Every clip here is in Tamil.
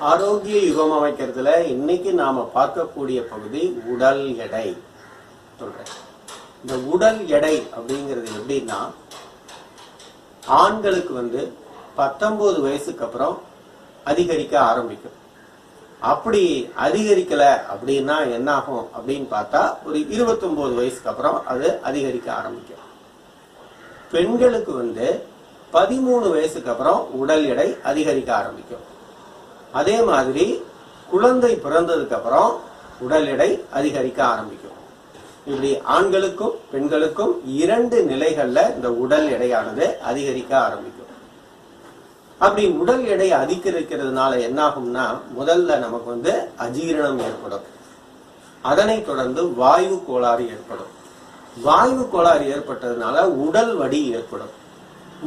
ஆரோக்கிய யுகம் அமைக்கிறதுல இன்னைக்கு நாம பார்க்கக்கூடிய பகுதி உடல் எடை சொல்றேன். இந்த உடல் எடை அப்படிங்கிறது எப்படின்னா, ஆண்களுக்கு 19 வயசுக்கு அப்புறம் அதிகரிக்க ஆரம்பிக்கும். அப்படி அதிகரிக்கல அப்படின்னா என்ன ஆகும் அப்படின்னு பார்த்தா, ஒரு 29 வயசுக்கு அப்புறம் அது அதிகரிக்க ஆரம்பிக்கும். பெண்களுக்கு 13 வயசுக்கு அப்புறம் உடல் எடை அதிகரிக்க ஆரம்பிக்கும். அதே மாதிரி குழந்தை பிறந்ததுக்கு அப்புறம் உடல் எடை அதிகரிக்க ஆரம்பிக்கும். இப்படி ஆண்களுக்கும் பெண்களுக்கும் 2 நிலைகள்ல இந்த உடல் எடையானது அதிகரிக்க ஆரம்பிக்கும். அப்படி உடல் எடை அதிகரிக்கிறதுனால என்ன ஆகும்னா, முதல்ல நமக்கு அஜீரணம் ஏற்படும். அதனை தொடர்ந்து வாயு கோளாறு ஏற்படும். வாயு கோளாறு ஏற்பட்டதுனால உடல் வலி ஏற்படும்.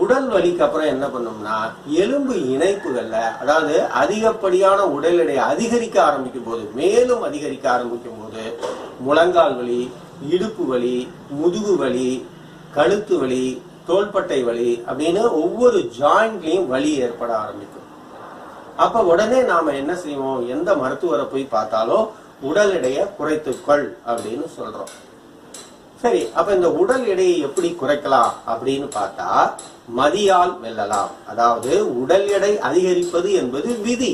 உடல் வலிக்கு அப்புறம் என்ன பண்ணும்னா, எலும்பு இணைப்புகள்ல, அதாவது அதிகப்படியான உடல் எடை அதிகரிக்க ஆரம்பிக்கும் போது, மேலும் அதிகரிக்க ஆரம்பிக்கும் போது முழங்கால் வலி, இடுப்பு வலி, முதுகு வலி, கழுத்து வலி, தோள்பட்டை வலி அப்படின்னு ஒவ்வொரு ஜாயிண்ட்லயும் வலி ஏற்பட ஆரம்பிக்கும். அப்ப உடனே நாம என்ன செய்வோம், எந்த மருத்துவரை போய் பார்த்தாலும் உடல் எடையை குறைத்துக்கொள் அப்படின்னு சொல்றோம். சரி, அப்ப இந்த உடல் எடையை எப்படி குறைக்கலாம் அப்படின்னு பார்த்தா, மதியால் வெல்லலாம். அதாவது உடல் எடை அதிகரிப்பது என்பது விதி.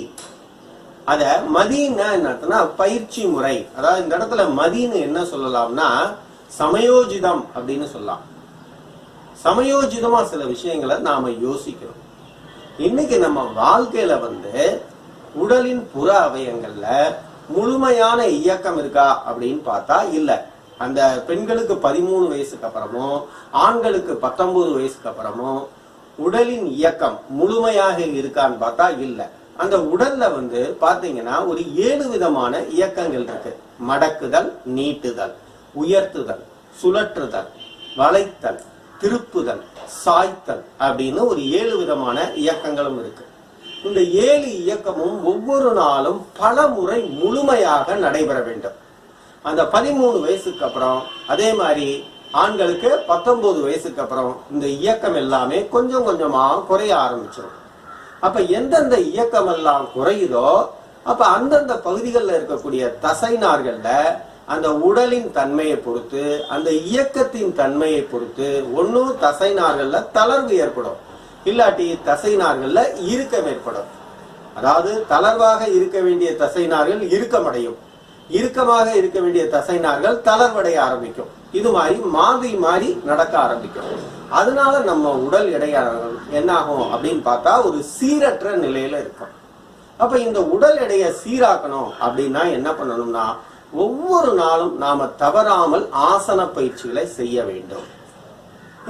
அத மதினா என்ன, பயிற்சி முறை. அதாவது இந்த இடத்துல மதின்னு என்ன சொல்லலாம்னா, சமயோஜிதம் அப்படின்னு சொல்லலாம். சமயோஜிதமா சில விஷயங்களை நாம யோசிக்கிறோம். இன்னைக்கு நம்ம வாழ்க்கையில உடலின் புற அவயங்கள்ல முழுமையான இயக்கம் இருக்கா அப்படின்னு பார்த்தா இல்ல. அந்த பெண்களுக்கு 13 வயசுக்கு அப்புறமும் ஆண்களுக்கு 19 வயசுக்கு அப்புறமும் உடலின் இயக்கம் முழுமையாக இருக்கான்னு பார்த்தா இல்ல. அந்த உடல்ல பாத்தீங்கன்னா ஒரு 7 விதமான இயக்கங்கள் இருக்கு. மடக்குதல், நீட்டுதல், உயர்த்துதல், சுழற்றுதல், வளைத்தல், திருப்புதல், சாய்த்தல் அப்படின்னு ஒரு 7 விதமான இயக்கங்களும் இருக்கு. இந்த 7 இயக்கமும் ஒவ்வொரு நாளும் பல முறை முழுமையாக நடைபெற வேண்டும். அந்த 13 வயசுக்கு அப்புறம், அதே மாதிரி ஆண்களுக்கு 19 வயசுக்கு அப்புறம் இந்த இயக்கம் எல்லாமே கொஞ்சம் கொஞ்சமா குறைய ஆரம்பிச்சிடும். அப்ப எந்தெந்த இயக்கம் எல்லாம் குறையுதோ அப்ப அந்தந்த பகுதிகளில் இருக்கக்கூடிய தசை நார்கள்ல அந்த உடலின் தன்மையை பொறுத்து, அந்த இயக்கத்தின் தன்மையை பொறுத்து ஒன்னும் தசை நார்கள்ல தளர்வு ஏற்படும், இல்லாட்டி தசை நார்கள்ல இறுக்கம் ஏற்படும். அதாவது தளர்வாக இருக்க வேண்டிய தசை நார்கள் இறுக்கமடையும், இறுக்கமாக இருக்க வேண்டிய தசை நார்கள் தளர்வடைய ஆரம்பிக்கும். இது மாதிரி மாறி மாறி நடக்க ஆரம்பிக்கும். அதனால நம்ம உடல் எடையானது என்ன ஆகும் அப்படின்னு பார்த்தா ஒரு சீரற்ற நிலையில இருக்கும். அப்ப இந்த உடல் எடையை சீராக்கணும் அப்படின்னா என்ன பண்ணணும்னா, ஒவ்வொரு நாளும் நாம தவறாமல் ஆசன பயிற்சிகளை செய்ய வேண்டும்.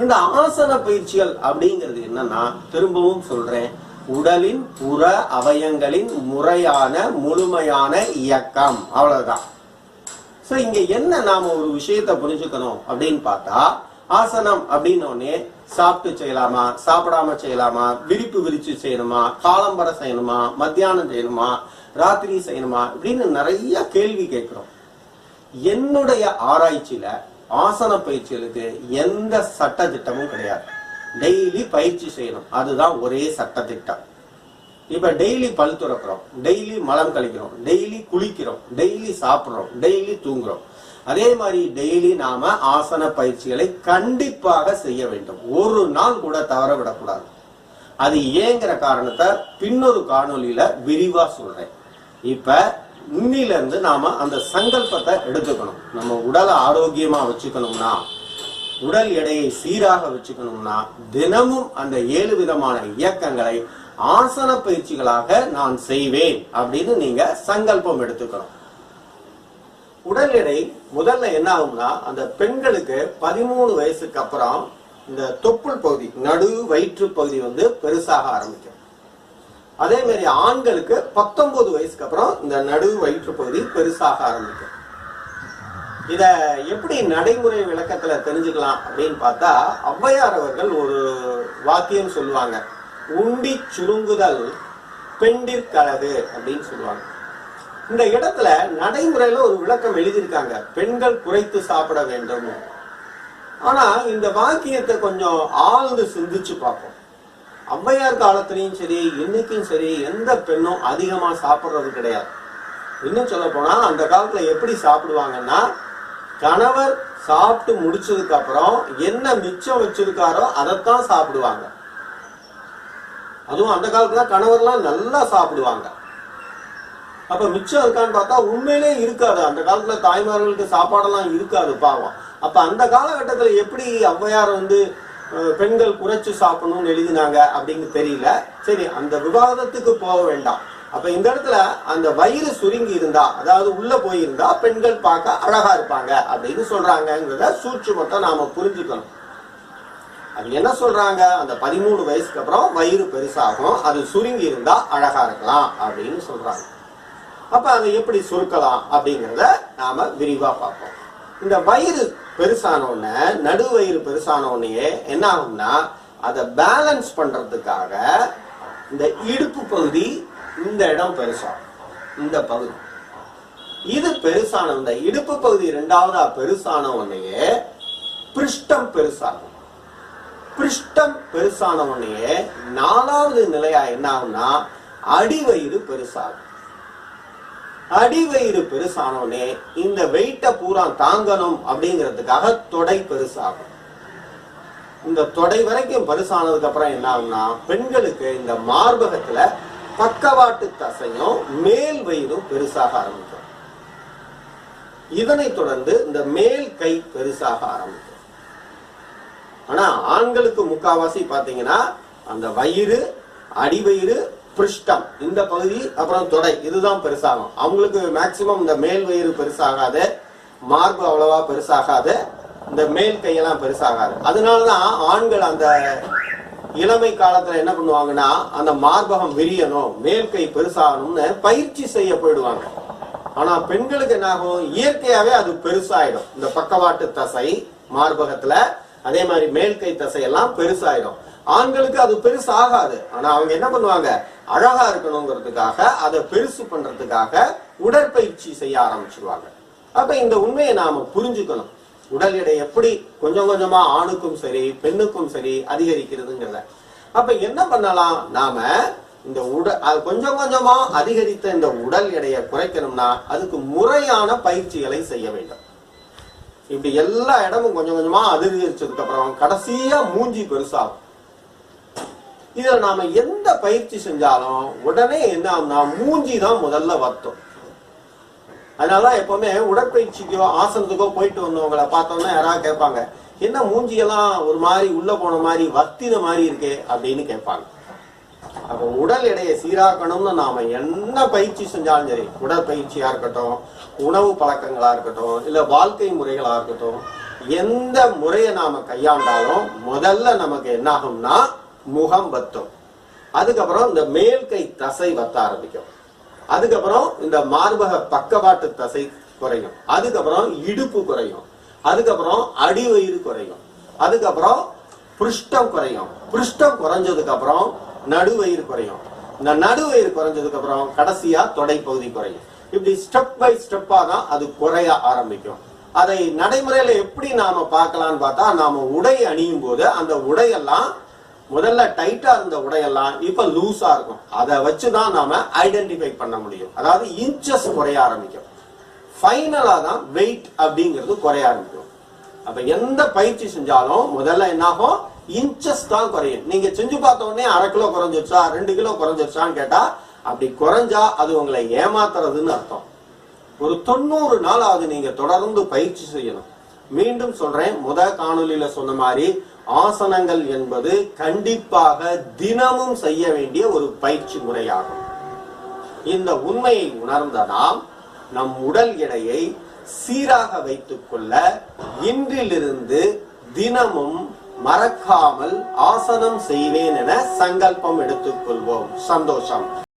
இந்த ஆசன பயிற்சிகள் அப்படிங்கிறது என்னன்னா, திரும்பவும் சொல்றேன், உடலின் புற அவயங்களின் முறையான முழுமையான இயக்கம், அவ்வளவுதான். சோ இங்க என்ன நாம ஒரு விஷயத்த புரிஞ்சுக்கணும் அப்படின்னு பார்த்தா, ஆசனம் அப்படின்னோடனே சாப்பிட்டு செய்யலாமா, சாப்பிடாம செய்யலாமா, விரிப்பு விரிச்சு செய்யணுமா, காலம்பர செய்யணுமா, மத்தியானம் செய்யணுமா, ராத்திரி செய்யணுமா இப்படின்னு நிறைய கேள்வி கேட்கிறோம். என்னுடைய ஆராய்ச்சியில ஆசன பயிற்சிகளுக்கு எந்த சட்ட திட்டமும் கிடையாது. டெய்லி பயிற்சி செய்யணும், அதுதான் ஒரே சட்ட திட்டம். இப்ப டெய்லி பல் துறக்கிறோம், டெய்லி மலம் கழிக்கிறோம், டெய்லி குளிக்கிறோம், டெய்லி சாப்பிடுறோம், டெய்லி தூங்குறோம். அதே மாதிரி டெய்லி நாம ஆசன பயிற்சிகளை கண்டிப்பாக செய்ய வேண்டும். ஒரு நாள் கூட தவற விடக்கூடாது. அது ஏங்கிற காரணத்தை பின்னொரு காணொலியில விரிவா சொல்றேன். இப்ப இன்னில இருந்து நாம அந்த சங்கல்பத்தை எடுத்துக்கணும். நம்ம உடலை ஆரோக்கியமா வச்சுக்கணும்னா, உடல் எடையை சீராக வச்சுக்கணும்னா, தினமும் அந்த 7 விதமான இயக்கங்களை ஆசன பயிற்சிகளாக நான் செய்வேன் அப்படின்னு நீங்க சங்கல்பம் எடுத்துக்கணும். உடல் எடை முதல்ல என்ன ஆகும்னா, அந்த பெண்களுக்கு 13 வயசுக்கு அப்புறம் இந்த தொப்புள் பகுதி, நடு வயிற்று பகுதி பெருசாக ஆரம்பிக்கும். அதே மாதிரி ஆண்களுக்கு 19 வயசுக்கு அப்புறம் இந்த நடு வயிற்று பகுதி பெருசாக ஆரம்பிக்கும். இத எப்படி நடைமுறை விளக்கத்துல தெரிஞ்சுக்கலாம் அப்படின்னு பார்த்தா, ஔவையார் அவர்கள் ஒரு வாக்கியம் சொல்லுவாங்க, உண்டி சுருங்குதல் பெண்டிற்கழகு அப்படின்னு சொல்லுவாங்க. இந்த இடத்துல நடைமுறையில ஒரு விளக்கம் எழுதியிருக்காங்க, பெண்கள் குறைத்து சாப்பிட வேண்டும். ஆனா இந்த வாக்கியத்தை கொஞ்சம் ஆழ்ந்து சிந்திச்சு பார்ப்போம். ஔவையார் காலத்திலையும் சரி இன்னைக்கும் சரி எந்த பெண்ணும் அதிகமா சாப்பிடுறது கிடையாது. இன்னும் சொல்ல போனா அந்த காலத்துல எப்படி சாப்பிடுவாங்கன்னா, கணவர் சாப்பிட்டு முடிச்சதுக்கு அப்புறம் என்ன மிச்சம் வச்சிருக்காரோ அதைத்தான் சாப்பிடுவாங்க. அதுவும் அந்த காலத்துல கணவர்லாம் நல்லா சாப்பிடுவாங்க. அப்ப மிச்சம் இருக்கான்னு பார்த்தா உண்மையிலே இருக்காது. அந்த காலத்துல தாய்மார்களுக்கு சாப்பாடெல்லாம் இருக்காது பாவம். அப்ப அந்த காலகட்டத்துல எப்படி ஔவையார் பெண்கள் குறைச்சு சாப்பிடணும்னு எழுதினாங்க அப்படின்னு தெரியல. சரி, அந்த விவாதத்துக்கு போக வேண்டாம். அப்ப இந்த இடத்துல அந்த வயிறு சுருங்கி இருந்தா, அதாவது உள்ள போயிருந்தா பெண்கள் பார்க்க அழகா இருப்பாங்க அப்படின்னு சொல்றாங்கிறத சூட்சுமத்தை நாம புரிஞ்சுக்கணும். அது என்ன சொல்றாங்க, அந்த 13 வயசுக்கு அப்புறம் வயிறு பெருசாகும், அது சுருங்கி இருந்தா அழகா இருக்கலாம் அப்படின்னு சொல்றாங்க. அப்ப அதை எப்படி சுருக்கலாம் அப்படிங்கிறத நாம விரிவா பார்ப்போம். இந்த வயிறு பெருசான உடனே, நடு வயிறு பெருசான உடனே என்ன ஆகும்னா, அதை பேலன்ஸ் பண்றதுக்காக இந்த இடுப்பு பகுதி, இந்த இடம் பெருசாகும். இந்த பகுதி இது பெருசான, இந்த இடுப்பு பகுதி இரண்டாவதா பெருசான உடனே பிருஷ்டம் பெருசாகும். பிருஷ்டம் பெருசான உடனே நாலாவது நிலையா என்ன ஆகும்னா, அடிவயிறு பெருசாகும். அடிவயிறு பெருசானோடனே இந்த வெயிட்டை பூரா தாங்கணும் அப்படிங்கிறதுக்காக தொடை பெருசாகும். இந்த தொடை வரைக்கும் பெருசானதுக்கு அப்புறம் என்ன ஆகும்னா, பெண்களுக்கு இந்த மார்பகத்துல பக்கவாட்டு தசையும் மேல் வயிறும் பெருசாக ஆரம்பிக்கும். இதனை தொடர்ந்து இந்த மேல் கை பெருசாக ஆரம்பிக்கும். ஆனா ஆண்களுக்கு முக்காவாசி பாத்தீங்கன்னா அந்த வயிறு, அடிவயிறு, பிருஷ்டம் இந்த பகுதி, அப்புறம் தொடை, இதுதான் பெருசாகும். அவங்களுக்கு மேக்சிமம் இந்த மேல் வயிறு பெருசாகாது, மார்பு அவ்வளவா பெருசாகாது, இந்த மேல் கையெல்லாம் பெருசாகாது. அதனாலதான் ஆண்கள் அந்த இளமை காலத்துல என்ன பண்ணுவாங்கன்னா, அந்த மார்பகம் விரியணும், மேல் கை பெருசாகணும்னு பயிற்சி செய்ய போயிடுவாங்க. ஆனா பெண்களுக்கு என்ன ஆகும், இயற்கையாவே அது பெருசாயிடும். இந்த பக்கவாட்டு தசை மார்பகத்துல, அதே மாதிரி மேல் கை தசை எல்லாம் பெருசாயிடும். ஆண்களுக்கு அது பெருசு ஆகாது. ஆனா அவங்க என்ன பண்ணுவாங்க, அழகா இருக்கணுங்கிறதுக்காக, அதை பெருசு பண்றதுக்காக உடற்பயிற்சி செய்ய ஆரம்பிச்சிருவாங்க. அப்ப இந்த உண்மையை நாம புரிஞ்சுக்கணும். உடல் எடை எப்படி கொஞ்சம் கொஞ்சமா ஆணுக்கும் சரி பெண்ணுக்கும் சரி அதிகரிக்கிறதுங்கிறத. அப்ப என்ன பண்ணலாம், நாம இந்த கொஞ்சம் கொஞ்சமா அதிகரித்த இந்த உடல் எடையை குறைக்கணும்னா அதுக்கு முறையான பயிற்சிகளை செய்ய வேண்டும். இப்படி எல்லா இடமும் கொஞ்சம் கொஞ்சமா அதிகரிச்சதுக்கு அப்புறம் கடைசியா மூஞ்சி பெருசாகும். இதுல நாம எந்த பயிற்சி செஞ்சாலும் உடனே என்ன ஆகும்னா, மூஞ்சி தான் முதல்ல வத்தும். அதனால எப்பவுமே உடற்பயிற்சிக்கோ ஆசனத்துக்கோ போயிட்டு வந்தவங்களை பார்த்தோம்னா யாராவது கேட்பாங்க, என்ன மூஞ்சியெல்லாம் ஒரு மாதிரி உள்ள போன மாதிரி வத்தின மாதிரி இருக்கே அப்படின்னு கேட்பாங்க. அப்ப உடல் எடையை சீராக்கணும்னு நாம என்ன பயிற்சி செஞ்சாலும் சரி, உடற்பயிற்சியா இருக்கட்டும், உணவு பழக்கங்களா இருக்கட்டும், இல்ல வாழ்க்கை முறைகளா இருக்கட்டும், எந்த முறையை நாம கையாண்டாலும் முதல்ல நமக்கு என்ன ஆகும்னா முகம் வத்தும். அதுக்கப்புறம் இந்த மேல் கை தசை வத்த ஆரம்பிக்கும். அதுக்கப்புறம் இந்த மார்பக பக்கவாட்டு தசை குறையும். அதுக்கப்புறம் இடுப்பு குறையும். அதுக்கப்புறம் அடிவயிறு குறையும். அதுக்கப்புறம் பிருஷ்டம் குறையும். பிருஷ்டம் குறைஞ்சதுக்கு அப்புறம் நடுவயிறு குறையும். இந்த நடுவயிறு குறைஞ்சதுக்கு அப்புறம் கடைசியா தொடை பகுதி குறையும். இப்படி ஸ்டெப் பை ஸ்டெப்பா தான் அது குறைய ஆரம்பிக்கும். அதை நடைமுறையில எப்படி நாம பார்க்கலாம்னு பார்த்தா, நாம உடை அணியும் போது அந்த உடையெல்லாம் முதல்ல டைட்டா இருந்த உடையெல்லாம் இப்ப லூஸா இருக்கும். அதை வச்சுதான் நாம ஐடென்டிஃபை பண்ண முடியும். அதாவது இன்ச்சஸ் குறைய ஆரம்பிக்கும். ஃபைனலா தான் வெயிட் அப்படிங்கிறது குறைய ஆரம்பிக்கும். அப்ப எந்த பயிற்சி செஞ்சாலும் முதல்ல என்ன ஆகும், இன்ச்சஸ் தான் குறையும். நீங்க செஞ்சு பார்த்த உடனே 1/2 கிலோ குறைஞ்சிருச்சா 2 கிலோ குறைஞ்சிருச்சான்னு கேட்டா, அப்படி குறைஞ்சா அது உங்களை ஏமாத்துறதுன்னு அர்த்தம். ஒரு 90 நாளாவது நீங்க தொடர்ந்து பயிற்சி செய்யணும். மீண்டும் சொல்றேன், காணொலியில சொன்ன மாதிரி ஆசனங்கள் என்பது கண்டிப்பாக தினமும் செய்ய வேண்டிய ஒரு பயிற்சி முறையாகும். இந்த உண்மையை உணர்ந்த நாம் நம் உடல் எடையை சீராக வைத்துக் கொள்ள இன்றிலிருந்து தினமும் மறக்காமல் ஆசனம் செய்வேன் என சங்கல்பம் எடுத்துக் கொள்வோம். சந்தோஷம்.